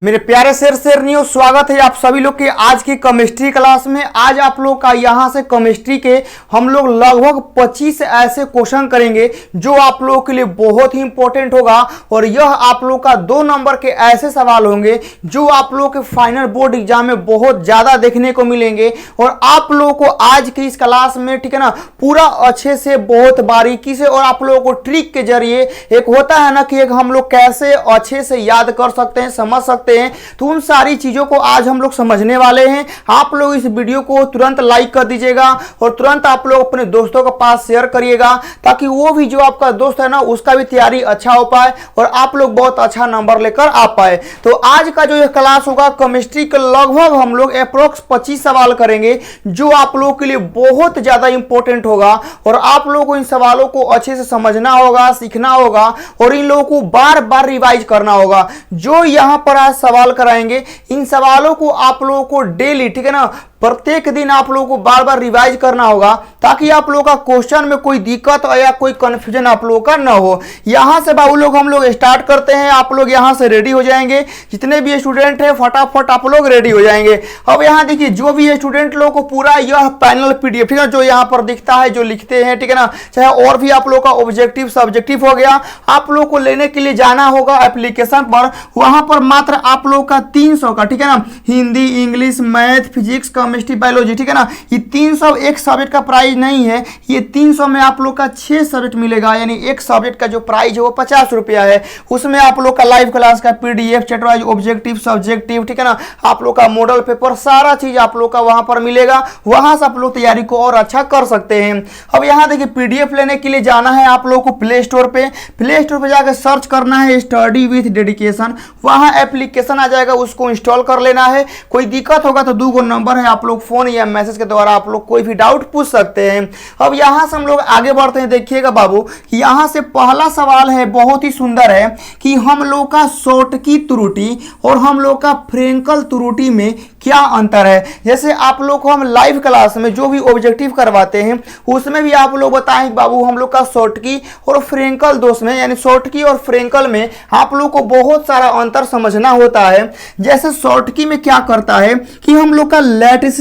मेरे प्यारे शेरनियों, स्वागत है आप सभी लोग के आज की केमिस्ट्री क्लास में। आज आप लोग का यहाँ से केमिस्ट्री के हम लोग लगभग 25 ऐसे क्वेश्चन करेंगे जो आप लोगों के लिए बहुत ही इंपॉर्टेंट होगा। और यह आप लोग का 2 नंबर के ऐसे सवाल होंगे जो आप लोग के फाइनल बोर्ड एग्जाम में बहुत ज्यादा देखने को मिलेंगे। और आप लोगों को आज की इस क्लास में, ठीक है ना, पूरा अच्छे से बहुत बारीकी से और आप लोगों को ट्रिक के जरिए, एक होता है ना कि एक हम लोग कैसे अच्छे से याद कर सकते हैं, समझ सकते हैं, तो उन सारी चीजों को आज हम लोग समझने वाले हैं। आप लोग इस वीडियो को तुरंत लाइक कर दीजिएगा और तुरंत आप लोग अपने दोस्तों के पास शेयर करिएगा ताकि वो भी जो आपका दोस्त है ना उसका भी तैयारी अच्छा हो पाए और आप लोग बहुत अच्छा नंबर लेकर आ पाए। तो आज का जो ये क्लास होगा केमिस्ट्री के लगभग हम लोग अप्रोक्स 25 सवाल करेंगे जो आप लोगों के लिए बहुत ज्यादा इंपॉर्टेंट होगा। और आप लोगों को इन सवालों को अच्छे से समझना होगा, सीखना होगा और इन लोगों को बार बार रिवाइज करना होगा। जो यहां पर आज सवाल कराएंगे, इन सवालों को आप लोगों को डेली, ठीक है ना, प्रत्येक दिन आप लोगों को बार बार रिवाइज करना होगा ताकि आप लोगों का क्वेश्चन में कोई दिक्कत या कोई कंफ्यूजन आप लोगों का ना हो। यहां से बाबू लोग हम लोग स्टार्ट करते हैं। आप लोग यहां से रेडी हो जाएंगे, जितने भी स्टूडेंट हैं फटाफट आप लोग रेडी हो जाएंगे। अब यहां देखिए, जो भी स्टूडेंट लोगों को पूरा यह पैनल पीडीएफ, ठीक है, जो यहां पर दिखता है, जो लिखते हैं, ठीक है ना, चाहे और भी आप लोग का ऑब्जेक्टिव सब्जेक्टिव हो गया, आप लोग को लेने के लिए जाना होगा एप्लीकेशन पर। वहां पर मात्र आप लोग का 300 का, ठीक है ना, Hindi, English, math, physics, chemistry, biology, ठीक है ना, ये 300 एक सब्जेक्ट का प्राइस नहीं है। ये 300 में आप लोग का 6 सब्जेक्ट मिलेगा, यानी एक सब्जेक्ट का जो प्राइस है वो 50 रुपया है। उसमें आप लोग का लाइव क्लास का PDF, chapter wise objective, subjective, ठीक है ना, आप लोग का मॉडल पेपर, सारा चीज आप लोग का वहां पर मिलेगा। वहां से आप लोग तैयारी को और अच्छा कर सकते हैं। अब यहां देखिए, पीडीएफ लेने के लिए जाना है आप लोग को प्ले स्टोर पे। प्ले स्टोर पे जाकर सर्च करना है स्टडी विथ डेडिकेशन, वहां एप्लीकेशन आ जाएगा, उसको इंस्टॉल कर लेना है। कोई दिक्कत होगा तो 2 नंबर है, आप लोग फोन या मैसेज के द्वारा आप लोग कोई भी डाउट पूछ सकते हैं। अब यहां से हम लोग आगे बढ़ते हैं। देखिएगा बाबू, यहां से पहला सवाल है, बहुत ही सुंदर है कि हम लोग का शॉर्टकी त्रुटि और हम लोग का फ्रेंकल त्रुटि में क्या अंतर है। जैसे आप लोग को हम लाइव क्लास में जो भी ऑब्जेक्टिव करवाते हैं उसमें भी आप लोग बताएं बाबू, हम लोग का शॉर्टकी और फ्रेंकल दोष में, यानी शॉर्टकी और फ्रेंकल में आप लोग को बहुत सारा अंतर समझना होता है। जैसे शॉर्टकी में क्या करता है कि हम लोग का लैटिस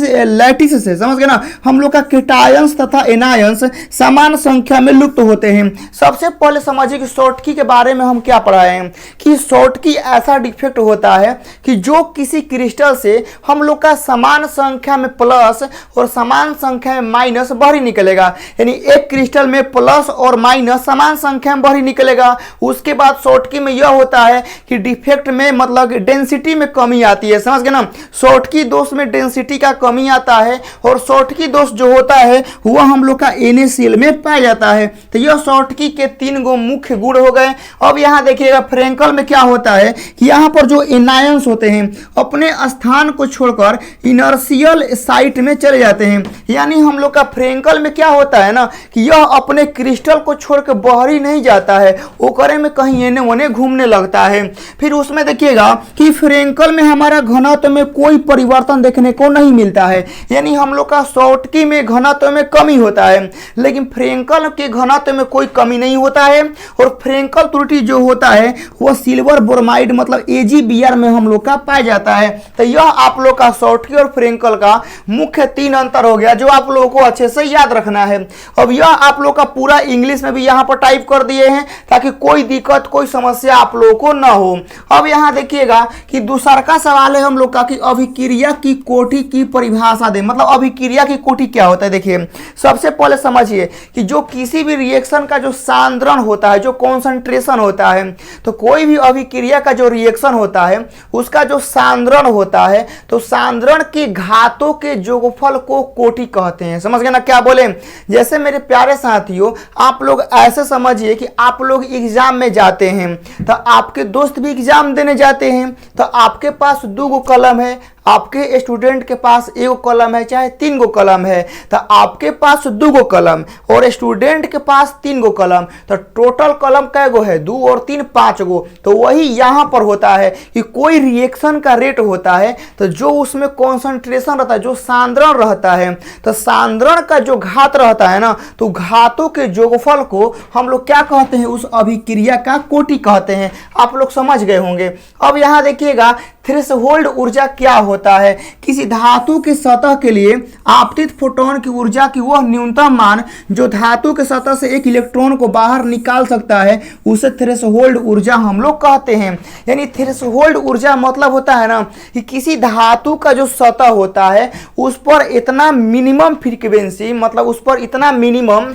से, समझ गए ना, हम लोग का केटायंस तथा एनायंस समान संख्या में लुप्त होते हैं। सबसे पहले समझिए कि शॉर्टकी के बारे में हम क्या पढ़ाए हैं कि शॉर्टकी ऐसा डिफेक्ट होता है कि जो किसी क्रिस्टल से हम लोग का समान संख्या में प्लस और समान संख्या में माइनस बाहर निकलेगा, यानी एक क्रिस्टल में प्लस और माइनस समान संख्या में बाहर निकलेगा। उसके बाद शॉर्टकी में यह होता है कि डिफेक्ट में मतलब डेंसिटी में कमी आती है, समझ गए ना, शॉर्टकी दोष में डेंसिटी का कमी आता है। और शॉर्टकी दोष जो होता है वह हम लोग का NaCl में पाया जाता है। तो यह शॉर्टकी के 3 मुख्य गुण हो गए। अब यहां देखिएगा फ्रेंकल में क्या होता है कि यहां पर जो एनायंस होते हैं अपने स्थान को छोड़कर इनर्शियल साइट में चले जाते हैं। यानी हम लोग का फ्रेंकल में क्या होता है ना कि यह अपने क्रिस्टल को छोड़कर बाहर ही नहीं जाता है, ओकरे में कहीं एने ओने घूमने लगता है। फिर उसमें देखिएगा कि फ्रेंकल में हमारा घनत्व में कोई परिवर्तन देखने को नहीं मिलता है, यानी हम लोग का शॉर्टकी में घनत्व में कमी होता है, लेकिन फ्रेंकल के घनत्व में कोई कमी नहीं होता है। और फ्रेंकल त्रुटि जो होता है वह सिल्वर ब्रोमाइड मतलब AgBr में हम लोग का पाया जाता है। तो यह आप लोग का शॉर्टकी और फ्रेंकल का मुख्य 3 अंतर हो गया जो आप लोगों को अच्छे से याद रखना है। अब यह आप लोग का पूरा इंग्लिश में भी यहाँ पर टाइप कर दिए हैं ताकि कोई दिक्कत, कोई समस्या आप लोगों को ना हो। अब यहाँ देखिएगा कि दूसरा का सवाल है हम लोग का कि अभिक्रिया की कोटि की परिभाषा दे, मतलब अभिक्रिया की कोटि क्या होता है। देखिए, सबसे पहले समझिए कि जो किसी भी रिएक्शन का जो सांद्रण होता है, जो कॉन्सेंट्रेशन होता है, तो कोई भी अभिक्रिया का जो रिएक्शन होता है उसका जो सांद्रण होता है, तो सांद्रण के घातों के जोगफल को कोटि कहते हैं। समझ गए ना क्या बोले। जैसे मेरे प्यारे साथियों, आप लोग ऐसे समझिए कि आप लोग एग्जाम में जाते हैं, तो आपके दोस्त भी एग्जाम देने जाते हैं, तो आपके पास 2 कलम है, आपके स्टूडेंट के पास 1 कलम है, चाहे 3 कलम है, तो आपके पास 2 कलम और स्टूडेंट के पास 3 कलम, तो टोटल कलम कै गो है, 2 और 3 5 गो। तो वही यहां पर होता है कि कोई रिएक्शन का रेट होता है, तो जो उसमें कॉन्सेंट्रेशन रहता है, जो सांद्रण रहता है, तो सांद्रण का जो घात रहता है ना, तो घातों के जोगफल को हम लोग क्या कहते हैं, उस अभिक्रिया का कोटि कहते हैं। आप लोग समझ गए होंगे। अब यहां देखिएगा थ्रेशोल्ड ऊर्जा क्या होता है? किसी धातु की सतह के लिए आपतित फोटोन की ऊर्जा की वह न्यूनतम मान जो धातु के सतह से एक इलेक्ट्रॉन को बाहर निकाल सकता है उसे थ्रेशोल्ड ऊर्जा हम लोग कहते हैं। यानी थ्रेशोल्ड ऊर्जा मतलब होता है ना कि किसी धातु का जो सतह होता है उस पर इतना मिनिमम फ्रीक्वेंसी, मतलब उस पर इतना मिनिमम,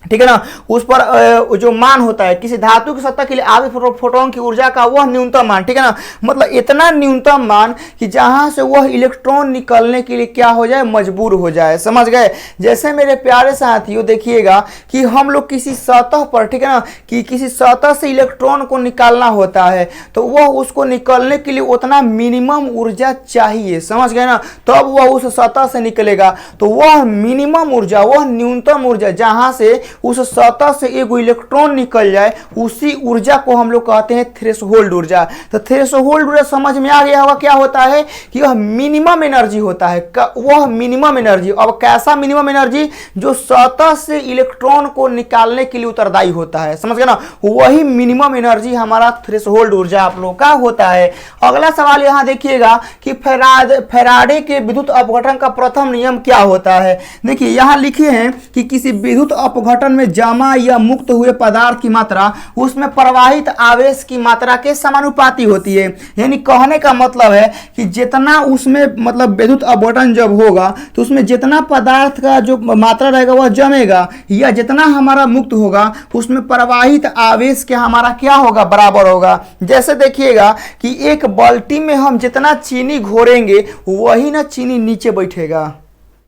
ठीक है ना, उस पर जो मान होता है किसी धातु की सतह के लिए आपतित फोटोन की ऊर्जा का वह न्यूनतम मान, ठीक है ना, मतलब इतना न्यूनतम मान कि जहां से वह इलेक्ट्रॉन निकलने के लिए क्या हो जाए, मजबूर हो जाए। समझ गए? जैसे मेरे प्यारे साथियों देखिएगा कि हम लोग किसी सतह पर, ठीक है ना, कि किसी सतह से इलेक्ट्रॉन को निकालना होता है तो वह उसको निकलने के लिए उतना मिनिमम ऊर्जा चाहिए। समझ गए ना? तब वह उस सतह से निकलेगा। तो वह मिनिमम ऊर्जा, वह न्यूनतम ऊर्जा जहां से उस सतह से एक इलेक्ट्रॉन निकल जाए, उसी ऊर्जा को हम लोग कहते हैं थ्रेशोल्ड ऊर्जा। तो थ्रेशोल्ड ऊर्जा समझ में आ गया होगा क्या होता है कि वह मिनिमम एनर्जी होता है। वह मिनिमम एनर्जी, अब कैसा मिनिमम एनर्जी? जो सतह से इलेक्ट्रॉन को निकालने के लिए उत्तरदायी होता है। समझ गए ना? वही मिनिमम एनर्जी हमारा थ्रेशोल्ड ऊर्जा आप लोग का होता है। अगला सवाल यहां देखिएगा कि फैराडे के विद्युत अपघटन का प्रथम नियम क्या होता है? देखिए यहां लिखे हैं कि किसी विद्युत अपघटन में जमा या मुक्त हुए पदार्थ की मात्रा उसमें प्रवाहित आवेश की मात्रा के समानुपाती होती है। यानी कहने का मतलब है कि जितना उसमें, मतलब विद्युत अपघटन जब होगा तो उसमें जितना पदार्थ का जो मात्रा रहेगा वह जमेगा, या जितना हमारा मुक्त होगा उसमें प्रवाहित आवेश के हमारा क्या होगा, बराबर होगा। जैसे देखिएगा कि एक बाल्टी में हम जितना चीनी घोरेंगे वही ना चीनी नीचे बैठेगा।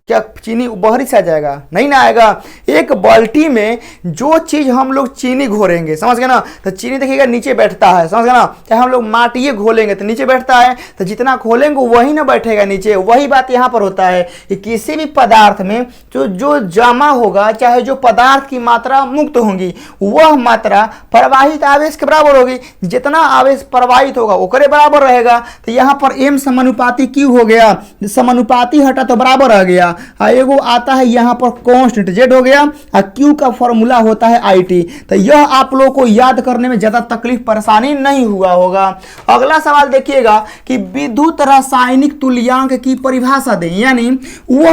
क्या चीनी बाहर से आ जाएगा? नहीं ना आएगा। एक बाल्टी में जो चीज हम लोग चीनी घोरेंगे, समझ गए ना, तो चीनी देखिएगा नीचे बैठता है। समझ गए ना? चाहे हम लोग माटिए घोलेंगे तो नीचे बैठता है, तो जितना घोलेंगे वही ना बैठेगा नीचे। वही बात यहाँ पर होता है कि किसी भी पदार्थ में जो जमा होगा, चाहे जो पदार्थ की मात्रा मुक्त होगी, वह मात्रा प्रवाहित आवेश के बराबर होगी। जितना आवेश प्रवाहित होगा ओकरे बराबर रहेगा। तो यहाँ पर एम समानुपाती क्यू हो गया, समानुपाती हटा तो बराबर आ गया। एगो आता है यहाँ पर कांस्टेंट जेड हो गया, और क्यू का फॉर्मूला होता है आईटी। तो यह आप लोगों को याद करने में ज्यादा तकलीफ परेशानी नहीं हुआ होगा। अगला सवाल देखिएगा कि विद्युत रासायनिक तुल्यांक की परिभाषा दें। यानी वो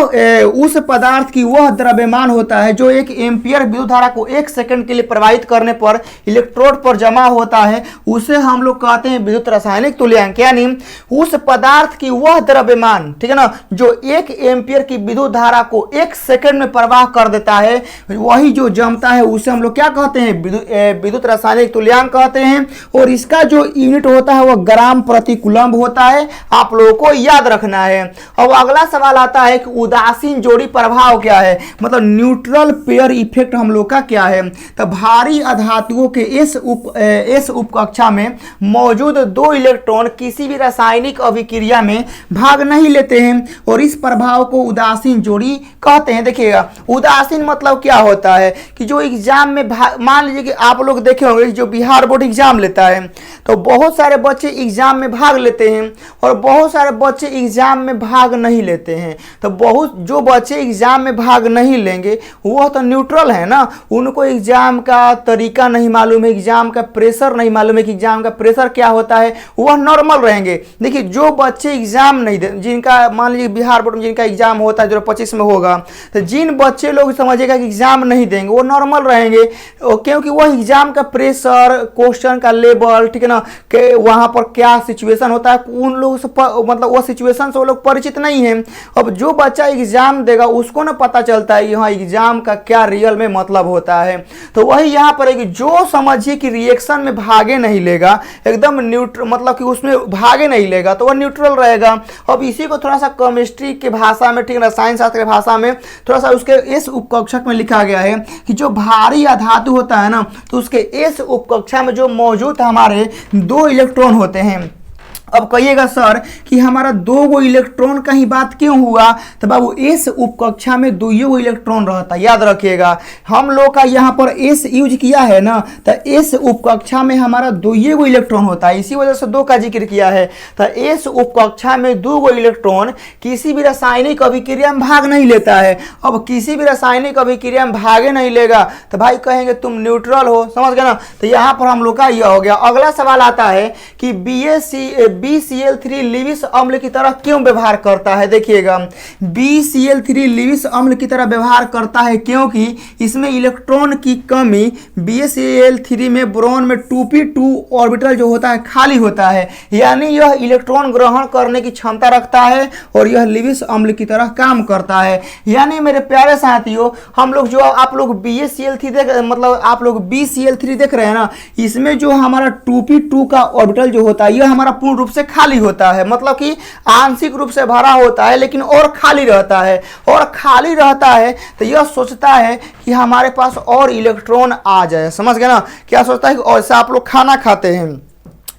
उस पदार्थ की वह द्रव्यमान होता है जो 1 एम्पियर विद्युत धारा को 1 सेकंड के लिए प्रवाहित करने पर इलेक्ट्रोड पर जमा होता है, उसे हम लोग कहते हैं विद्युत रासायनिक तुल्यांक। यानी उस पदार्थ की वह द्रव्यमान, ठीक है ना, जो 1 एम्पियर की विद्युत धारा को 1 सेकंड में प्रवाह कर देता है, वही जो जमता है उसे हम लोग क्या कहते हैं, विद्युत रासायनिक तुल्यांक कहते हैं। और इसका जो यूनिट होता है वह ग्राम प्रति कूलम्ब होता है। आप लोगों को याद रखना है। अब अगला सवाल आता है कि उदासीन जोड़ी प्रभाव क्या है, मतलब न्यूट्रल पेयर इफेक्ट हम लोग का क्या है। तो भारी अधातुओं के इस उपकक्षा में मौजूद 2 इलेक्ट्रॉन किसी भी रासायनिक अभिक्रिया में भाग नहीं लेते हैं और इस प्रभाव को उदासीन जोड़ी कहते हैं। देखिएगा उदासीन मतलब क्या होता है कि जो एग्जाम में मान लीजिए कि आप लोग देखे होंगे जो बिहार बोर्ड एग्जाम लेता है तो बहुत सारे बच्चे एग्जाम में भाग लेते हैं और बहुत सारे बच्चे एग्जाम में भाग नहीं लेते हैं। तो बहुत जो बच्चे एग्जाम में भाग नहीं लेंगे वह तो न्यूट्रल है ना, उनको एग्जाम का तरीका नहीं मालूम है, एग्जाम का प्रेशर नहीं मालूम है कि एग्जाम का प्रेशर क्या होता है, वह नॉर्मल रहेंगे। देखिए जो बच्चे एग्जाम नहीं दे, जिनका मान लीजिए बिहार बोर्ड में जिनका एग्जाम होता है 2025 में होगा, तो जिन बच्चे लोग समझिएगा कि एग्जाम नहीं देंगे वो नॉर्मल रहेंगे, क्योंकि वह एग्जाम का प्रेशर, क्वेश्चन का लेवल, ठीक है ना, कि वहां पर क्या सिचुएशन होता है उन लोगों से मतलब वो सिचुएशन से वो लोग परिचित नहीं है। अब जो बच्चा एग्जाम देगा उसको ना पता चलता है यहाँ एग्जाम का क्या रियल में मतलब होता है। तो वही यहाँ पर है कि जो समझिए कि रिएक्शन में भागे नहीं लेगा, एकदम न्यूट्रल, मतलब कि उसमें भागे नहीं लेगा तो वह न्यूट्रल रहेगा। अब इसी को थोड़ा सा केमिस्ट्री के भाषा में, ठीक है ना, साइंस शास्त्र की भाषा में थोड़ा सा उसके इस उपकक्षक में लिखा गया है कि जो भारी अधातु होता है ना तो उसके इस उपकक्षा में जो मौजूद हमारे 2 इलेक्ट्रॉन होते हैं। अब कहिएगा सर कि हमारा 2 इलेक्ट्रॉन का ही बात क्यों हुआ, तो बाबू इस उपकक्षा में 2 इलेक्ट्रॉन रहता, याद रखिएगा हम लोग का यहाँ पर एस यूज किया है ना, तो इस उपकक्षा में हमारा 2 इलेक्ट्रॉन होता है, इसी वजह से 2 का जिक्र किया है। तो इस उपकक्षा में 2 इलेक्ट्रॉन किसी भी रासायनिक अभिक्रिया में भाग नहीं लेता है। अब किसी भी रासायनिक अभिक्रिया में भागे नहीं लेगा तो भाई कहेंगे तुम न्यूट्रल हो, समझ गए ना। तो यहाँ पर हम लोग का यह हो गया। अगला सवाल आता है कि BCl3 लिविस अम्ल की तरह क्यों व्यवहार करता है? देखिएगा, BCl3 लिविस अम्ल की तरह व्यवहार करता है क्योंकि इसमें इलेक्ट्रॉन की कमी, BCl3 में बोरॉन में 2p2 ऑर्बिटल जो होता है खाली होता है, यानी यह इलेक्ट्रॉन ग्रहण करने की क्षमता रखता है और यह लिविस अम्ल की तरह काम करता है। यानी मेरे प्यारे साथियों, हम लोग जो आप लोग BCl3 देख रहे हैं ना, इसमें जो हमारा 2p2 का ऑर्बिटल जो होता है यह हमारा पूर्ण रूप से खाली होता है, मतलब कि आंशिक रूप से भरा होता है लेकिन और खाली रहता है। और खाली रहता है तो यह सोचता है कि हमारे पास और इलेक्ट्रॉन आ जाए। समझ गए ना? क्या सोचता है कि ऐसा आप लोग खाना खाते हैं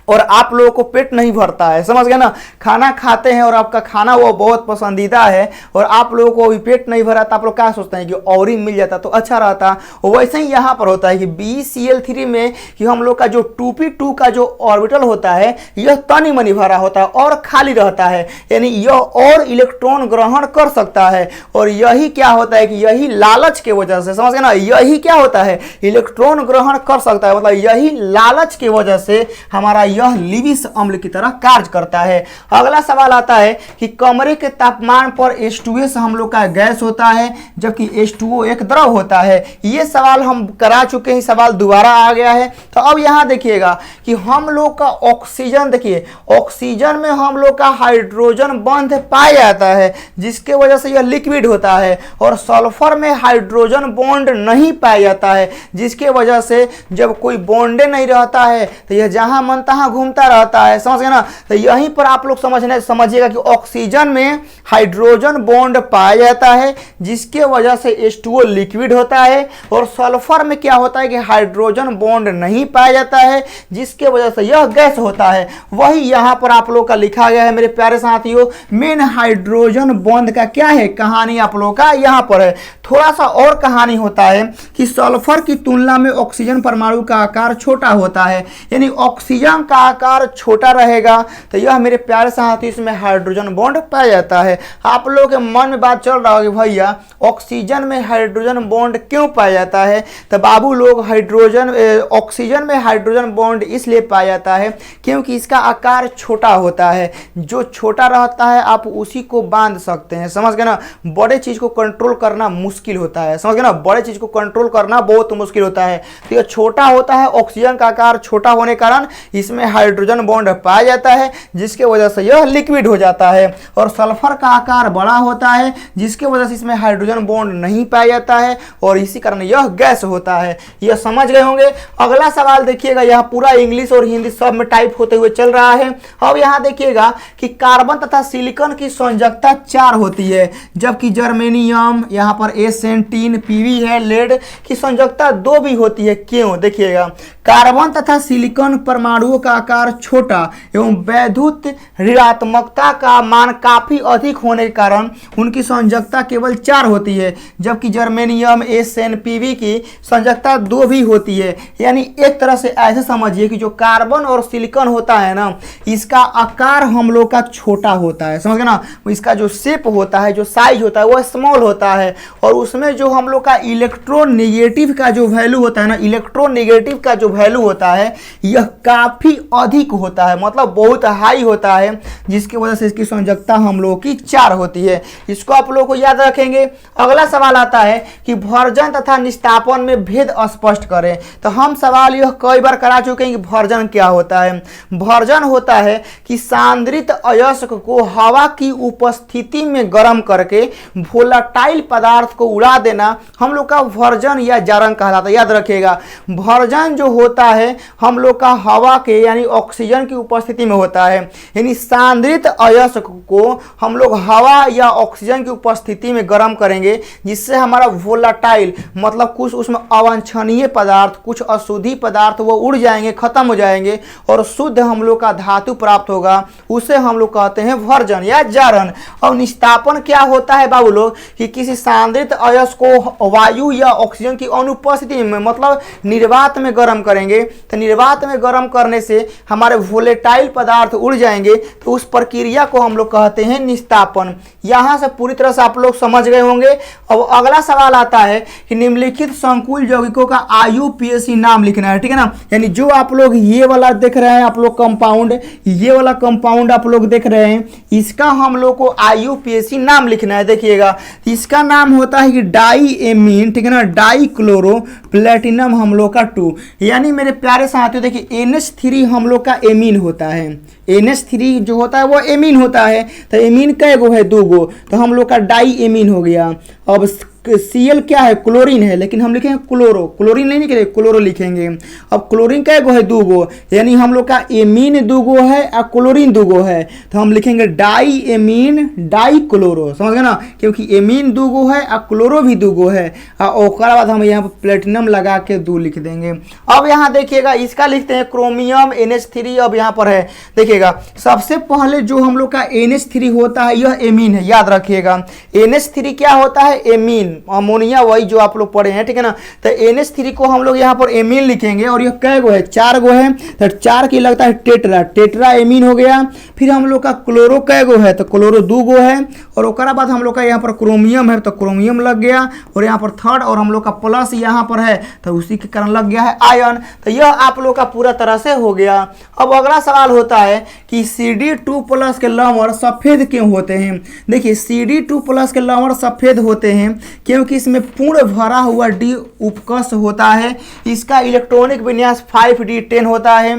और आप लोगों को पेट नहीं भरता है, समझ गए ना? खाना खाते हैं और आपका खाना वो बहुत पसंदीदा है और आप लोगों को अभी पेट नहीं भरा तो आप लोग क्या सोचते हैं कि और ही मिल जाता तो अच्छा रहता। वैसे ही यहाँ पर होता है कि BCl3 में कि हम लोग का जो 2p2 का जो ऑर्बिटल होता है यह तनी मनी भरा होता है और खाली रहता है, यानी यह और इलेक्ट्रॉन ग्रहण कर सकता है। और यही क्या होता है कि यही लालच के वजह से, समझ गए ना, यही क्या होता है, इलेक्ट्रॉन ग्रहण कर सकता है, मतलब यही लालच की वजह से हमारा यह लिविस अम्ल की तरह कार्य करता है। अगला सवाल आता है कि कमरे के तापमान पर H2S हम लोग का गैस होता है जबकि H2O एक द्रव होता है। ये सवाल हम करा चुके हैं, सवाल दोबारा आ गया है। तो अब यहाँ देखिएगा कि हम लोग का ऑक्सीजन, देखिए ऑक्सीजन में हम लोग का हाइड्रोजन बंध पाया जाता है जिसके वजह से यह लिक्विड होता है, और सल्फर में हाइड्रोजन बॉन्ड नहीं पाया जाता है जिसके वजह से जब कोई बॉन्डे नहीं रहता है तो यह जहां मन तहां घूमता रहता है। समझ गए ना? तो यहीं पर आप लोग समझिएगा कि ऑक्सीजन में हाइड्रोजन बॉन्ड पाया जाता है जिसके वजह से H2O लिक्विड होता है, और सल्फर में क्या होता है कि हाइड्रोजन बॉन्ड नहीं पाया जाता है जिसके वजह से यह गैस होता है। वही यहाँ पर आप लोग का लिखा गया है मेरे प्यारे साथियों। मेन हाइड्रोजन बॉन्ड का क्या है कहानी आप लोग का यहाँ पर है। थोड़ा सा और कहानी होता है कि सल्फर की तुलना में ऑक्सीजन परमाणु का आकार छोटा होता है, यानी ऑक्सीजन का आकार छोटा रहेगा तो यह मेरे प्यारे साथियों इसमें हाइड्रोजन बॉन्ड पाया जाता है। आप लोगों के मन में बात चल रहा होगी भैया ऑक्सीजन में हाइड्रोजन बॉन्ड क्यों पाया जाता है? तो बाबू लोग ऑक्सीजन में हाइड्रोजन बॉन्ड इसलिए पाया जाता है क्योंकि इसका आकार छोटा होता है। जो छोटा रहता है आप उसी को बांध सकते हैं, समझ गए ना? बड़े चीज को कंट्रोल करना मुश्किल होता है, समझ गए ना? बड़े चीज को कंट्रोल करना बहुत मुश्किल होता है। तो यह छोटा होता है, ऑक्सीजन का आकार छोटा होने के कारण इसमें हाइड्रोजन बॉन्ड पाया जाता है जिसके वजह से यह लिक्विड हो जाता है। और सल्फर का आकार बड़ा होता है जिसके वजह से इसमें हाइड्रोजन बॉन्ड नहीं पाया जाता है और इसी कारण यह गैस होता है। यह समझ गए होंगे। अगला सवाल देखिएगा, यह पूरा इंग्लिश और हिंदी सब में टाइप होते हुए चल रहा है। अब यहाँ देखिएगा कि कार्बन तथा सिलिकॉन की संयोजकता 4 होती है जबकि जर्मेनियम, यहाँ पर SN3 PV है, लेड की संयोजकता 2 भी होती है। क्यों? देखिएगा, कार्बन तथा सिलिकॉन परमाणुओं का आकार छोटा एवं वैद्युत ऋणात्मकता का मान काफी अधिक होने के कारण उनकी संयोजकता केवल 4 होती है जबकि जर्मेनियम SN/Pv की संयोजकता 2 भी होती है। यानी एक तरह से ऐसे समझिए कि जो कार्बन और सिलिकॉन होता है ना, इसका आकार हम लोग का छोटा होता है, समझ गए ना? इसका जो शेप होता है, जो साइज होता है वो स्मॉल होता है, और उसमें जो हम लोग का इलेक्ट्रोनेगेटिव का जो वैल्यू होता है ना, इलेक्ट्रोनेगेटिव का जो वैल्यू होता है यह काफी अधिक होता है, मतलब बहुत हाई होता है जिसकी वजह से इसकी संयोजकता हम लोगों की 4 होती है। इसको आप लोगों को याद रखेंगे। अगला सवाल आता है कि भर्जन तथा निस्तापन में भेद स्पष्ट करें। तो हम सवाल यह कई बार करा चुके हैं कि भर्जन क्या होता है। भर्जन होता है कि सांद्रित अयस्क को हवा की उपस्थिति में गर्म करके वोलेटाइल पदार्थ को उड़ा देना हम लोग का भर्जन या जारन कहलाता है। याद रखिएगा, भर्जन जो होता है हम लोग का हवा के यानी ऑक्सीजन की उपस्थिति में होता है, यानी सांद्रित अयस्क को हम लोग हवा या ऑक्सीजन की उपस्थिति में गर्म करेंगे जिससे हमारा वोलेटाइल मतलब कुछ उसमें अवांछनीय पदार्थ, कुछ अशुद्धि पदार्थ वो उड़ जाएंगे, खत्म हो जाएंगे और शुद्ध हम लोग का धातु प्राप्त होगा। उसे हम लोग कहते हैं भर्जन या जारन। और निस्तापन क्या होता है बाबू लोग कि किसी सांद्रित अयस्क को वायु या ऑक्सीजन की अनुपस्थिति में मतलब निर्वात में गर्म करेंगे। तो निर्वात में गर्म करने से से हमारे वोलेटाइल पदार्थ उड़ जाएंगे तो उस प्रक्रिया को हम लोग कहते हैं निस्तापन। यहाँ से पूरी तरह से आप लोग समझ गए होंगे। अब अगला सवाल आता है कि निम्नलिखित संकुल यौगिकों का IUPAC नाम लिखना है, ठीक है ना। यानी जो आप लोग ये वाला देख रहे हैं आप लोग कंपाउंड, ये वाला कंपाउंड आप लोग देख रहे हैं, इसका हम लोग को IUPAC नाम लिखना है। देखिएगा इसका नाम होता है कि डाई एमीन, ठीक है ना, डाई क्लोरो प्लेटिनम हम लोग का 2। यानी मेरे प्यारे साथियों देखिए NH3 हम लोग का एमीन होता है, NH3 जो होता है वो एमीन होता है। तो एमीन कै गो है, 2 गो, तो हम लोग का डाई एमीन हो गया। अब Cl क्या है, क्लोरीन है, लेकिन हम लिखेंगे क्लोरो, क्लोरीन नहीं लिखेंगे, क्लोरो लिखेंगे। अब क्लोरीन कै गो है, 2 गो, यानी हम लोग का एमीन 2 गो है और क्लोरीन 2 गो है, तो हम लिखेंगे डाई एमीन डाई क्लोरो, समझ गए ना, क्योंकि एमीन 2 गो है और क्लोरो भी 2 गो है। और बाद हम यहाँ पर प्लेटिनम लगा के 2 लिख देंगे। अब यहाँ देखिएगा इसका लिखते हैं क्रोमियम NH3। अब यहाँ पर है देखिएगा सबसे पहले जो हम लोग का NH3 होता है यह एमीन है, याद रखिएगा। NH3 क्या होता है, एमीन, अमोनिया, वही जो आप लोग पढ़े हैं, ठीक है ना। तो NH3 को हम लोग यहाँ पर एमीन लिखेंगे और यह कै गो है, 4 गो है, तो 4 की लगता है टेट्रा, टेट्रा एमीन हो गया। फिर हम लोग का क्लोरो कै गो है, तो क्लोरो 2 गो है, और उसके बाद हम लोग का यहाँ पर क्रोमियम है तो क्रोमियम लग गया, और यहाँ पर थर्ड, और हम लोग का प्लस यहाँ पर है तो उसी के कारण लग गया है आयन। तो यह आप लोग का पूरा तरह से हो गया। अब अगला सवाल होता है कि CD2+ के लवण सफेद क्यों होते हैं। देखिए CD2+ के लवण सफेद होते हैं क्योंकि इसमें पूर्ण भरा हुआ D उपकष होता है। इसका इलेक्ट्रॉनिक विन्यास 5D10 होता है,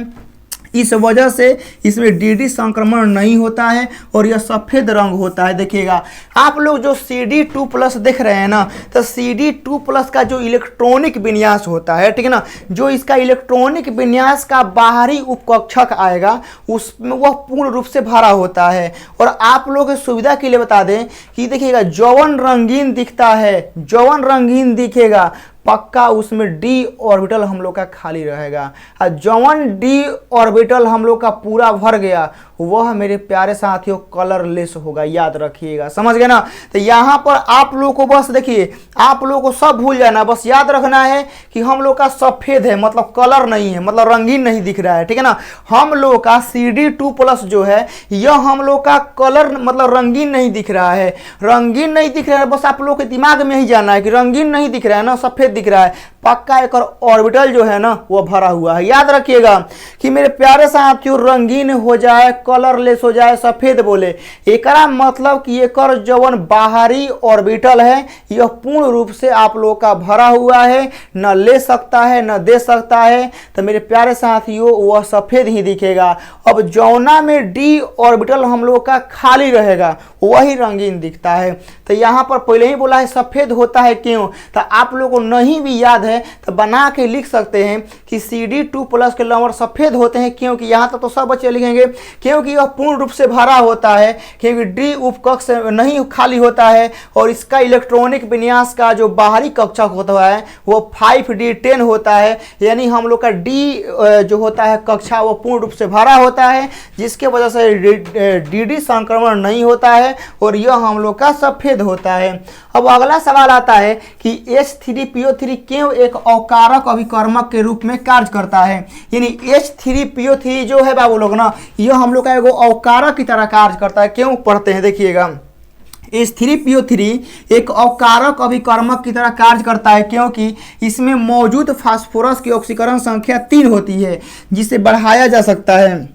इस वजह से इसमें DD संक्रमण नहीं होता है और यह सफ़ेद रंग होता है। देखिएगा आप लोग जो CD2+ देख रहे हैं ना, तो CD2+ का जो इलेक्ट्रॉनिक विन्यास होता है, ठीक है ना, जो इसका इलेक्ट्रॉनिक विन्यास का बाहरी उपकक्षक आएगा उसमें वह पूर्ण रूप से भरा होता है। और आप लोगों की सुविधा के लिए बता दें कि देखिएगा जौवन रंगीन दिखता है, जौवन रंगीन दिखेगा पक्का उसमें D ऑर्बिटल हम लोग का खाली रहेगा, और जौन D ऑर्बिटल हम लोग का पूरा भर गया वह मेरे प्यारे साथियों कलरलेस होगा, याद रखिएगा, समझ गए ना। तो यहाँ पर आप लोग को बस देखिए, आप लोग को सब भूल जाना, बस याद रखना है कि हम लोग का सफ़ेद है मतलब कलर नहीं है, मतलब रंगीन नहीं दिख रहा है, ठीक है ना। हम लोग का CD2+ जो है यह हम लोग का कलर मतलब रंगीन नहीं दिख रहा है, रंगीन नहीं दिख रहा है, बस आप लोग के दिमाग में ही जाना है कि रंगीन नहीं दिख रहा है ना, सफ़ेद दिख रहा है, पक्का एक ऑर्बिटल जो है ना वो भरा हुआ है। याद रखिएगा कि मेरे प्यारे साथियों रंगीन हो जाए, कलरलेस हो जाए, सफेद बोले, एकरा मतलब कि एकर जवन बाहरी ऑर्बिटल है यह पूर्ण रूप से आप लोग का भरा हुआ है, न ले सकता है न दे सकता है। तो मेरे प्यारे साथियों वह सफेद ही दिखेगा। अब जौना में D ऑर्बिटल हम लोग का खाली रहेगा वही रंगीन दिखता है। तो यहाँ पर पहले ही बोला है सफेद होता है क्यों, तो आप लोग को नहीं भी याद है तो बना के लिख सकते हैं कि CD2+ के लवण सफेद होते हैं क्योंकि यहाँ तक तो सब बच्चे लिखेंगे क्योंकि यह पूर्ण रूप से भरा होता है, क्योंकि D उपकक्ष नहीं खाली होता है और इसका इलेक्ट्रॉनिक विन्यास का जो बाहरी कक्षक होता है वो 5D10 होता है, यानी हम लोग का D जो होता है कक्षा वो पूर्ण रूप से भरा होता है, जिसके वजह से DD संक्रमण नहीं होता है और यह हम लोग का सफेद होता है। अब अगला सवाल आता है कि H3PO3 क्यों एक अकारक अभिकर्मक के रूप में कार्य करता है। यानी H3PO3 जो है बाबू लोग ना, यह हम लोग का एगो अकारक की तरह कार्य करता है। क्यों पढ़ते हैं देखिएगा, H3PO3 एक अकारक अभिकर्मक की तरह कार्य करता है क्योंकि इसमें मौजूद फास्फोरस की ऑक्सीकरण संख्या 3 होती है जिसे बढ़ाया जा सकता है।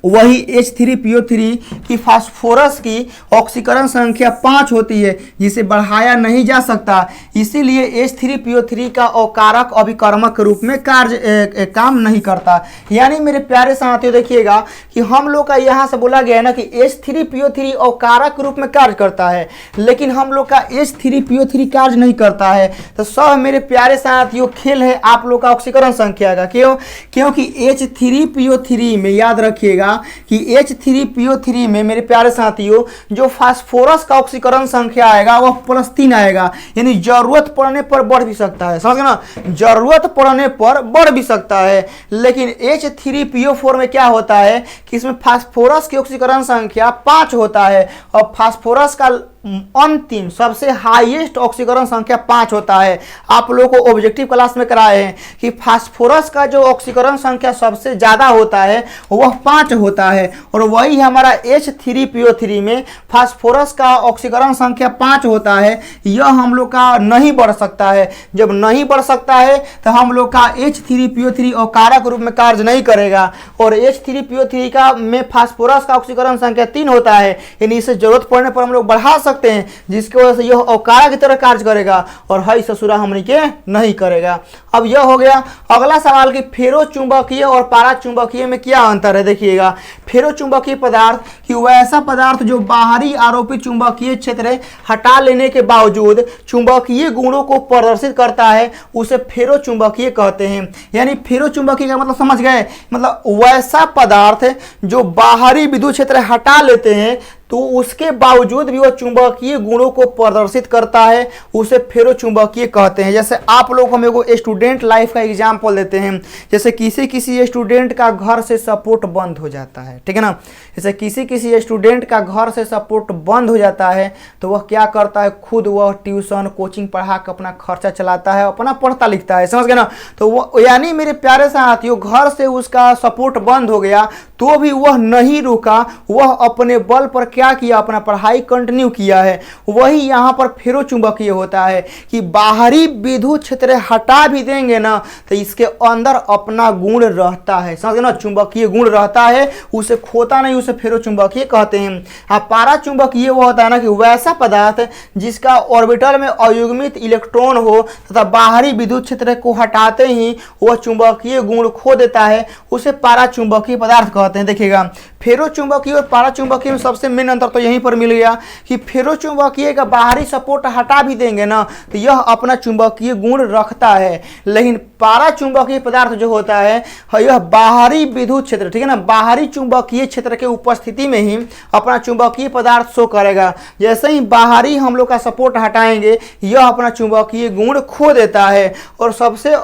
वही H3PO3 की फास्फोरस की ऑक्सीकरण संख्या 5 होती है जिसे बढ़ाया नहीं जा सकता, इसीलिए H3PO3 का अकारक अभिकर्मक के रूप में काम नहीं करता। यानी मेरे प्यारे साथियों देखिएगा कि हम लोग का यहाँ से बोला गया है ना कि H3PO3 अकारक के रूप में कार्य करता है, लेकिन हम लोग का H3PO3 कार्य नहीं करता है। तो सब मेरे प्यारे साथियों खेल है आप लोग का ऑक्सीकरण संख्या का। क्यों? क्योंकि H3PO3 में याद रखिएगा कि H3PO3 में मेरे प्यारे साथियों जो फास्फोरस का ऑक्सीकरण संख्या आएगा वह +3 आएगा, यानी जरूरत पड़ने पर बढ़ भी सकता है, समझ ना, जरूरत पड़ने पर बढ़ भी सकता है। लेकिन H3PO4 में क्या होता है कि इसमें फास्फोरस की ऑक्सीकरण संख्या 5 होता है और फास्फोरस का अंतिम सबसे हाईएस्ट ऑक्सीकरण संख्या 5 होता है। आप लोगों को ऑब्जेक्टिव क्लास में कराए हैं कि फास्फोरस का जो ऑक्सीकरण संख्या सबसे ज़्यादा होता है वह 5 होता है, और वही हमारा H3PO3 में फास्फोरस का ऑक्सीकरण संख्या 5 होता है। यह हम लोग का नहीं बढ़ सकता है। जब नहीं बढ़ सकता है तो हम लोग का H3PO3 अकारक रूप में कार्य नहीं करेगा, और H3PO3 का में फास्फोरस का ऑक्सीकरण संख्या 3 होता है, यानी इसे जरूरत पड़ने पर हम लोग बढ़ा सकते हैं, जिसकी वजह से यह अकारक की तरह कार्य करेगा, और हई ससुरा हमने के नहीं करेगा। अब यह हो गया। अगला सवाल कि फेरो चुंबकीय और पारा चुंबकीय में क्या अंतर है। देखिएगा, फेरो चुंबकीय पदार्थ कि वह ऐसा पदार्थ जो बाहरी आरोपित चुंबकीय क्षेत्र हटा लेने के बावजूद चुंबकीय गुणों को प्रदर्शित करता है, उसे फेरो चुंबकीय कहते हैं। यानी फेरो चुंबकीय का मतलब समझ गए, मतलब वैसा पदार्थ जो बाहरी विद्युत क्षेत्र हटा लेते हैं तो उसके बावजूद भी वह चुंबकीय गुणों को प्रदर्शित करता है, उसे फेरो चुंबकीय कहते हैं। जैसे आप लोग हम एगो स्टूडेंट लाइफ का एग्जाम्पल देते हैं, जैसे किसी स्टूडेंट का घर से सपोर्ट बंद हो जाता है, ठीक है ना। जैसे किसी स्टूडेंट का घर से सपोर्ट बंद हो जाता है तो वह क्या करता है, खुद वह ट्यूशन कोचिंग पढ़ा कर अपना खर्चा चलाता है, अपना पढ़ता लिखता है, समझ गए ना। तो वो यानी मेरे प्यारे साथियों, घर से उसका सपोर्ट बंद हो गया तो भी वह नहीं रुका, वह अपने बल पर क्या किया, अपना पढ़ाई कंटिन्यू किया है। वही यहाँ पर फेरो चुंबकीय होता है कि बाहरी विद्युत क्षेत्र हटा भी देंगे ना तो इसके अंदर अपना गुण रहता है, समझ गए ना, चुंबकीय गुण रहता है, उसे खोता नहीं, उसे फेरो चुंबकीय कहते हैं। अब पारा चुंबकीय वो होता है ना कि वैसा पदार्थ जिसका ऑर्बिटल में अयुग्मित इलेक्ट्रॉन हो तथा बाहरी विद्युत क्षेत्र को हटाते ही वह चुंबकीय गुण खो देता है, उसे पारा चुंबकीय पदार्थ कहते हैं। देखिएगा, फेरो चुंबकीय और पारा चुंबकीय में सबसे मेन अंतर तो यहीं पर मिल गया कि फेरो चुंबकीय का बाहरी सपोर्ट हटा भी देंगे ना तो यह अपना चुंबकीय गुण रखता है, लेकिन पारा चुंबकीय पदार्थ जो होता है यह बाहरी विद्युत क्षेत्र, ठीक है ना, बाहरी चुंबकीय क्षेत्र के उपस्थिति में ही अपना चुंबकीय पदार्थ शो करेगा। जैसे ही बाहरी हम लोग का सपोर्ट हटाएंगे यह अपना चुंबकीय गुण खो देता है। और सबसे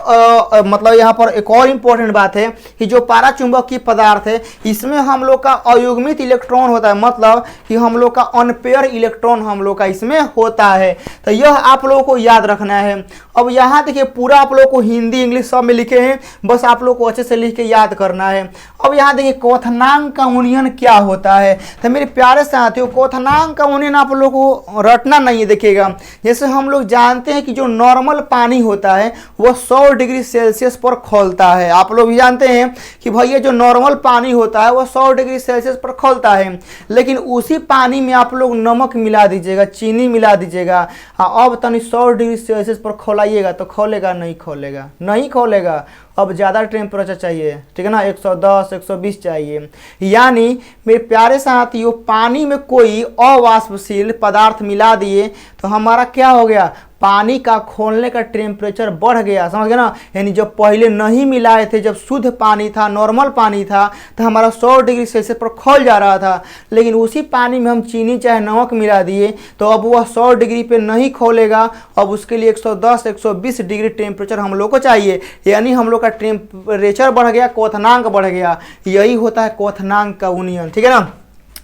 मतलब यहाँ पर एक और इम्पोर्टेंट बात है कि जो पारा चुंबकीय पदार्थ है इसमें हम लोग का अयुग्मित इलेक्ट्रॉन होता है, मतलब कि हम लोग का अनपेयर इलेक्ट्रॉन हम लोग का इसमें होता है। तो यह आप लोगों को याद रखना है। अब यहाँ देखिए पूरा आप लोग को हिंदी इंग्लिश सब में लिखे हैं, बस आप लोग को अच्छे से लिख के याद करना है। अब यहाँ देखिए क्वथनांक का उन्नयन क्या होता है। तो मेरे प्यारे साथियों, क्वथनांक का उन्नयन आप लोग को रटना नहीं है। देखिएगा, जैसे हम लोग जानते हैं कि जो नॉर्मल पानी होता है वह 100 डिग्री सेल्सियस पर खौलता है। आप लोग भी जानते हैं कि भैया जो नॉर्मल पानी होता है वह 100 डिग्री सेल्सियस पर खौलता है, लेकिन उसी पानी में आप लोग नमक मिला दीजिएगा, चीनी मिला दीजिएगा, अब तनी 100 डिग्री सेल्सियस पर खौलाइएगा तो खौलेगा नहीं, खौलेगा नहीं, खौलेगा। अब ज़्यादा टेम्परेचर चाहिए, ठीक है ना, 110 120 चाहिए। यानी मेरे प्यारे साथियों, पानी में कोई अवाष्पशील पदार्थ मिला दिए तो हमारा क्या हो गया, पानी का खोलने का टेम्परेचर बढ़ गया, समझ गए ना। यानी जब पहले नहीं मिलाए थे, जब शुद्ध पानी था, नॉर्मल पानी था, तो हमारा 100 डिग्री सेल्सियस पर खौल जा रहा था, लेकिन उसी पानी में हम चीनी चाहे नमक मिला दिए तो अब वह 100 डिग्री पे नहीं खौलेगा। अब उसके लिए 110 120 डिग्री टेम्परेचर हम लोग को चाहिए, यानी हम लोग का टेम्परेचर बढ़ गया, क्वथनांक बढ़ गया। यही होता है क्वथनांक का उन्नयन, ठीक है ना।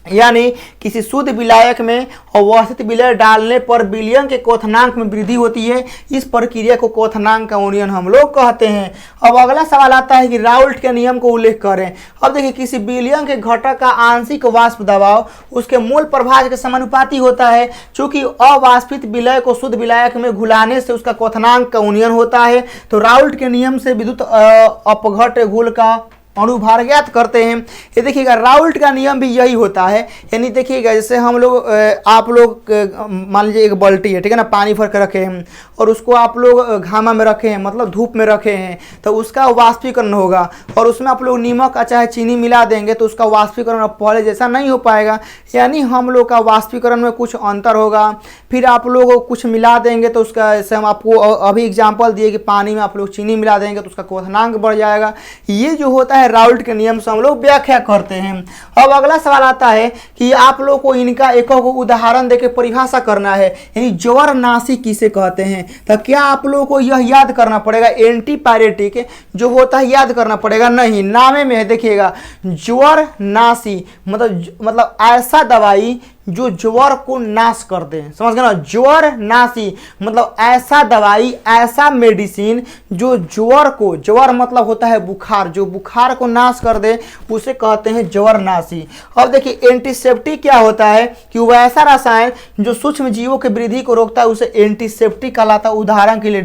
यानी किसी शुद्ध विलायक में अवस्थित विलय डालने पर विलयन के क्वथनांक में वृद्धि होती है। इस प्रक्रिया को क्वथनांक का उन्नयन हम लोग कहते हैं। अब अगला सवाल आता है कि राउल्ट के नियम को उल्लेख करें। अब देखिए, किसी विलयन के घटक का आंशिक वाष्प दबाव उसके मूल प्रभाज के समानुपाती होता है। चूंकि अवाष्पित विलय को शुद्ध विलायक में घुलाने से उसका क्वथनांक का उन्नयन होता है, तो राउल्ट के नियम से विद्युत अपघट्य घोल का अनुभार ज्ञात करते हैं। ये देखिएगा, राउल्ट का नियम भी यही होता है। यानी देखिएगा, जैसे हम लोग आप लोग मान लीजिए एक बाल्टी है, ठीक है ना, पानी भर के रखे हैं और उसको आप लोग घामा में रखे हैं, मतलब धूप में रखे हैं, तो उसका वाष्पीकरण होगा और उसमें आप लोग नमक चाहे चीनी मिला देंगे तो उसका वाष्पीकरण पहले जैसा नहीं हो पाएगा। यानी हम लोग का वाष्पीकरण में कुछ अंतर होगा। फिर आप लोग कुछ मिला देंगे तो उसका, जैसे हम आपको अभी एग्जाम्पल दिए कि पानी में आप लोग चीनी मिला देंगे तो उसका क्वथनांक बढ़ जाएगा। ये जो होता है राउल्ट के नियम से हम लोग व्याख्या करते हैं। अब अगला सवाल आता है कि आप लोग को इनका एक उदाहरण देके परिभाषा करना है, यानी ज्वरनाशी किसे कहते हैं। तो क्या आप लोगों को यह याद करना पड़ेगा एंटीपायरेटिक जो होता है याद करना पड़ेगा? नहीं, नामे में है। देखिएगा, ज्वरनाशी मतलब ऐसा दवाई जो ज्वर को नाश कर दे। समझ गए ना, ज्वर नाशी मतलब ऐसा दवाई, ऐसा मेडिसिन जो ज्वर को, ज्वर मतलब होता है बुखार, जो बुखार को नाश कर दे उसे कहते हैं ज्वर नाशी। अब देखिए एंटीसेप्टिक क्या होता है कि वह ऐसा रसायन जो सूक्ष्म जीवों की वृद्धि को रोकता है उसे एंटीसेप्टिक कहलाता है। उदाहरण के लिए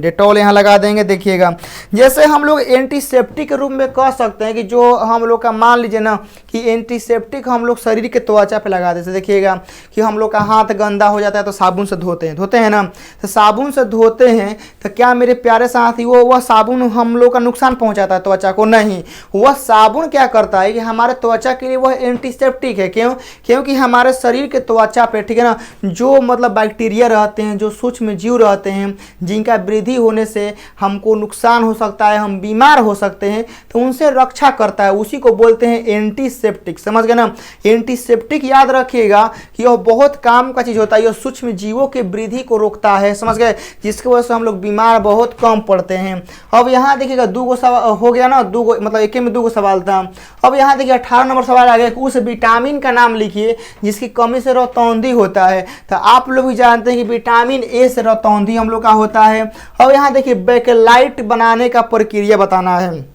डेटॉल यहाँ लगा देंगे। देखिएगा जैसे हम लोग एंटीसेप्टिक के रूप में कह सकते हैं कि जो हम लोग का मान लीजिए ना कि एंटीसेप्टिक हम लोग शरीर के त्वचा पे लगा देते। देखिएगा कि हम लोग का हाथ गंदा हो जाता है तो साबुन से धोते हैं ना, तो साबुन से धोते हैं तो क्या मेरे प्यारे साथी वह साबुन हम लोग का नुकसान पहुंचाता है त्वचा को? नहीं, वह साबुन क्या करता है कि हमारे त्वचा के लिए वह एंटीसेप्टिक है। क्यों? क्योंकि हमारे शरीर के त्वचा पे, ठीक है ना, जो मतलब बैक्टीरिया रहते हैं, जो सूक्ष्म जीव रहते हैं जिनका वृद्धि होने से हमको नुकसान हो सकता है, हम बीमार हो सकते हैं, तो उनसे रक्षा करता है, उसी को बोलते हैं एंटीसेप्टिक। समझ गए ना, एंटीसेप्टिक याद रखिएगा कि यह बहुत काम का चीज होता है, यह सूक्ष्म जीवों की वृद्धि को रोकता है। समझ गए, जिसकी वजह से हम लोग बीमार बहुत कम पड़ते हैं। अब यहाँ देखिएगा दूगो सवाल हो गया ना, दूगो मतलब एक में दूगो सवाल था। अब यहाँ देखिए 18 नंबर सवाल आ गया कि उस विटामिन का नाम लिखिए जिसकी कमी से रतौंधी होता है। तो आप लोग भी जानते हैं कि विटामिन ए से रतौंधी हम लोग का होता है। अब यहाँ देखिए बेकेलाइट बनाने का प्रक्रिया बताना है।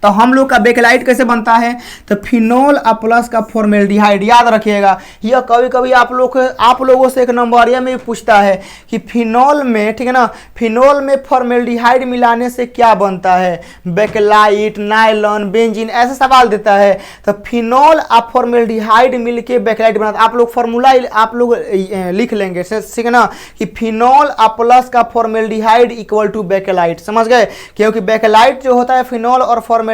तो हम लोग का बेकेलाइट कैसे बनता है? तो फिनोल प्लस का फॉर्मेल्डिहाइड। याद रखिएगा, यह कभी कभी आप लोगों से एक नंबरिया में पूछता है कि फिनोल में, ठीक है ना, फिनोल में फॉर्मेल्डिहाइड मिलाने से क्या बनता है? बेकेलाइट, नायलॉन, बेंजीन, ऐसे सवाल देता है। तो फिनोल और फॉर्मेल्डिहाइड मिलके बेकेलाइट बनाता है। आप लोग फॉर्मूला आप लोग लिख लेंगे, ठीक है ना, कि फिनोल प्लस का फॉर्मेल्डिहाइड इक्वल टू बेकेलाइट। समझ गए, क्योंकि बेकेलाइट जो होता है फिनोल और फॉर्मेल्डिहाइड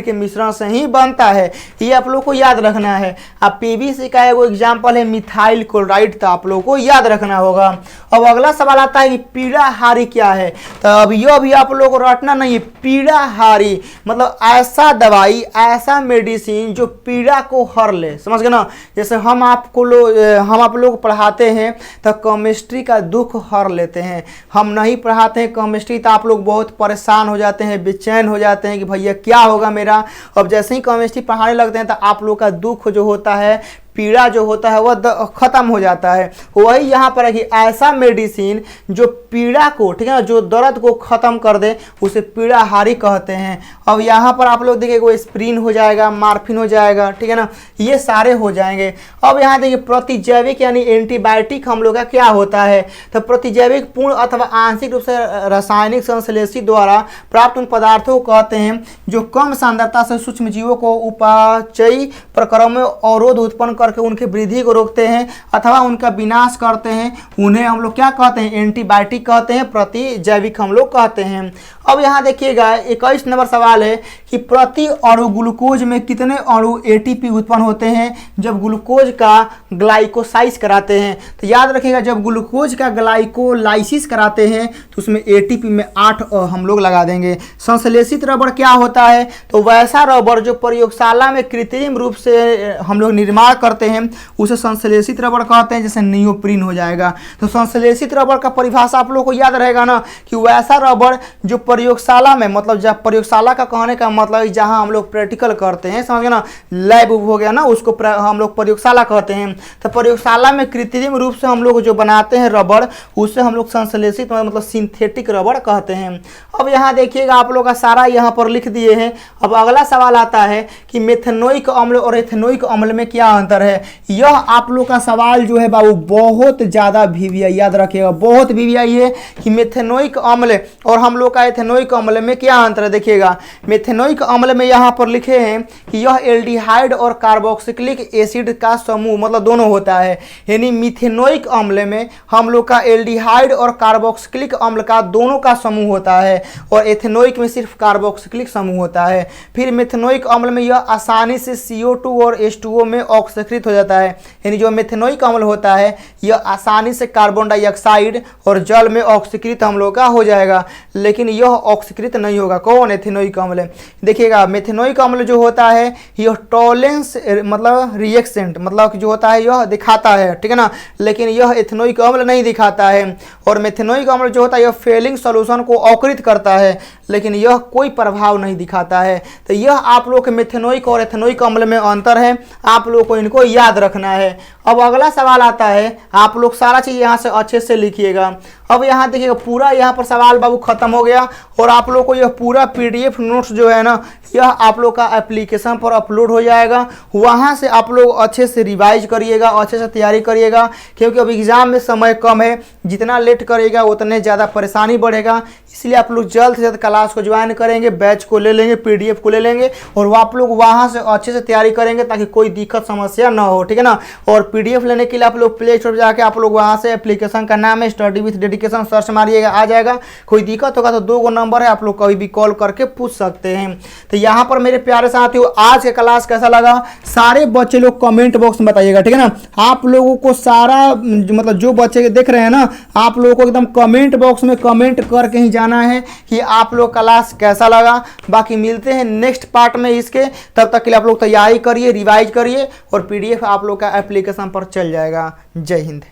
के मिश्रण से ही बनता है। ये आप लोग को याद रखना है। अब पीवीसी का एगो एग्जांपल है मिथाइल क्लोराइड, तो आप लोग को याद रखना होगा। अब अगला सवाल आता है कि पीड़ाहारी क्या है? तो अब यह भी आप लोग को रटना नहीं है। पीड़ाहारी मतलब ऐसा दवाई, ऐसा मेडिसिन जो पीड़ा को हर ले। समझ गए ना, जैसे हम आप लोग पढ़ाते हैं तो केमिस्ट्री का दुख हर लेते हैं। हम नहीं पढ़ाते हैं केमिस्ट्री तो आप लोग बहुत परेशान हो जाते हैं, बेचैन हो जाते हैं कि भैया क्या होगा मेरा। अब जैसे ही केमिस्ट्री पढ़ाने लगते हैं तो आप लोग का दुख जो होता है, पीड़ा जो होता है वह खत्म हो जाता है। वही यहाँ पर है कि ऐसा मेडिसिन जो पीड़ा को, ठीक है ना, जो दर्द को खत्म कर दे उसे पीड़ाहारी कहते हैं। अब यहाँ पर आप लोग देखिए कोई एस्प्रिन हो जाएगा, मार्फिन हो जाएगा, ठीक है ना, ये सारे हो जाएंगे। अब यहाँ देखिए प्रतिजैविक यानी एंटीबायोटिक हम लोग का क्या होता है? तो प्रतिजैविक पूर्ण अथवा आंशिक रूप से रासायनिक संश्लेषी द्वारा प्राप्त उन पदार्थों को कहते हैं जो कम सांद्रता से सूक्ष्म जीवों को उपाचयी प्रक्रम में अवरोध उत्पन्न करके उनकी वृद्धि को रोकते हैं अथवा उनका विनाश करते हैं। उन्हें हम लोग क्या कहते हैं? एंटीबायोटिक कहते हैं, प्रतिजैविक हम लोग कहते हैं। अब यहाँ देखिएगा 21 नंबर सवाल है कि प्रति अणु ग्लूकोज में कितने अणु एटीपी उत्पन्न होते हैं जब ग्लूकोज का ग्लाइकोसाइज कराते हैं? तो याद रखिएगा, जब ग्लूकोज का ग्लाइकोलाइसिस कराते हैं तो उसमें एटीपी में 8 हम लोग लगा देंगे। संश्लेषित रबड़ क्या होता है? तो वैसा रबड़ जो प्रयोगशाला में कृत्रिम रूप से हम लोग निर्माण करते हैं उसे संश्लेषित रबड़ कहते हैं, जैसे नियोप्रीन हो जाएगा। तो संश्लेषित रबड़ का परिभाषा आप लोग को याद रहेगा ना कि वैसा रबड़ जो प्रयोगशाला में, मतलब जब प्रयोगशाला का कहने का मतलब जहां हम लोग प्रैक्टिकल करते हैं, समझ गए ना, लैब हो गया ना, उसको हम लोग प्रयोगशाला कहते हैं। तो प्रयोगशाला में कृत्रिम रूप से हम लोग जो बनाते हैं रबड़ उसे हम लोग संश्लेषित मतलब सिंथेटिक रबड़ कहते हैं। अब यहाँ देखिएगा आप लोग का सारा यहाँ पर लिख दिए हैं। अब अगला सवाल आता है कि मेथनोइक अम्ल और एथेनोइक अम्ल में क्या अंतर है? यह आप लोग का सवाल जो है बाबू बहुत ज्यादा वीवीआई, याद रखिएगा, बहुत वीवीआई है कि मेथेनोइक अम्ल और हम लोग का एथेनोइक अम्ल में क्या अंतर है। देखिएगा मेथेनोइक अम्ल में यहाँ पर लिखे हैं कि यह एल्डिहाइड और कार्बोक्सिलिक एसिड का समूह मतलब दोनों होता है। यानी मिथेनोइक अम्ल में हम लोग का एल्डिहाइड और कार्बोक्सिलिक अम्ल का दोनों का समूह होता है और एथेनोइक में सिर्फ कार्बोक्सिलिक समूह होता है। फिर मेथेनोइक अम्ल में यह आसानी से CO2 और H2O में ऑक्सीकृत हो जाता है। यानी जो मेथेनोइक अम्ल होता है यह आसानी से कार्बन डाइऑक्साइड और जल में ऑक्सीकृत हम लोग का हो जाएगा, लेकिन यह ऑक्सीकृत नहीं होगा। कौन? एथेनोइक अम्ल। देखिएगा मेथेनोइक अम्ल जो होता है यह टॉलेंस मतलब रिएक्सेंट मतलब जो होता है यह दिखाता है, ठीक है ना, लेकिन यह एथेनोइक अम्ल नहीं दिखाता है। और मेथेनोइक अम्ल जो होता है यह फेलिंग सॉल्यूशन को अवकृत करता है, लेकिन यह कोई प्रभाव नहीं दिखाता है। तो यह आप लोग के मेथेनोइक और एथेनोइक अम्ल में अंतर है, आप लोग को इनको याद रखना है। अब अगला सवाल आता है, आप लोग सारा चीज़ यहाँ से अच्छे से लिखिएगा। अब यहाँ देखिएगा पूरा यहाँ पर सवाल बाबू खत्म हो गया और आप लोग को यह पूरा पीडीएफ नोट्स जो है ना यह आप लोग का एप्लीकेशन पर अपलोड हो जाएगा। वहाँ से आप लोग अच्छे से रिवाइज करिएगा, अच्छे से तैयारी करिएगा, क्योंकि अब एग्ज़ाम में समय कम है। जितना लेट करिएगा उतने ज़्यादा परेशानी बढ़ेगा, इसलिए आप लोग जल्द से जल्द क्लास को ज्वाइन करेंगे, बैच को ले लेंगे, पीडीएफ को ले लेंगे और वो आप लोग वहाँ से अच्छे से तैयारी करेंगे ताकि कोई दिक्कत समस्या ना हो, ठीक है ना। और पीडीएफ लेने के लिए आप लोग प्ले स्टोर पर जाके आप लोग वहाँ से एप्लीकेशन का नाम है स्टडी विथ डेडिकेशन सर्च मारिएगा, आ जाएगा। कोई दिक्कत होगा तो 2 नंबर है, आप लोग कभी भी कॉल करके पूछ सकते हैं। तो यहाँ पर मेरे प्यारे साथियों आज का क्लास कैसा लगा सारे बच्चे लोग कमेंट बॉक्स में बताइएगा, ठीक है ना। आप लोगों को सारा मतलब जो बच्चे देख रहे हैं ना आप लोगों को एकदम कमेंट बॉक्स में कमेंट करके ही जाना है कि आप लोग क्लास कैसा लगा। बाकी मिलते हैं नेक्स्ट पार्ट में इसके, तब तक के लिए आप लोग तैयारी करिए, रिवाइज करिए और पीडीएफ आप लोग का एप्लीकेशन पर चल जाएगा। जय हिंद।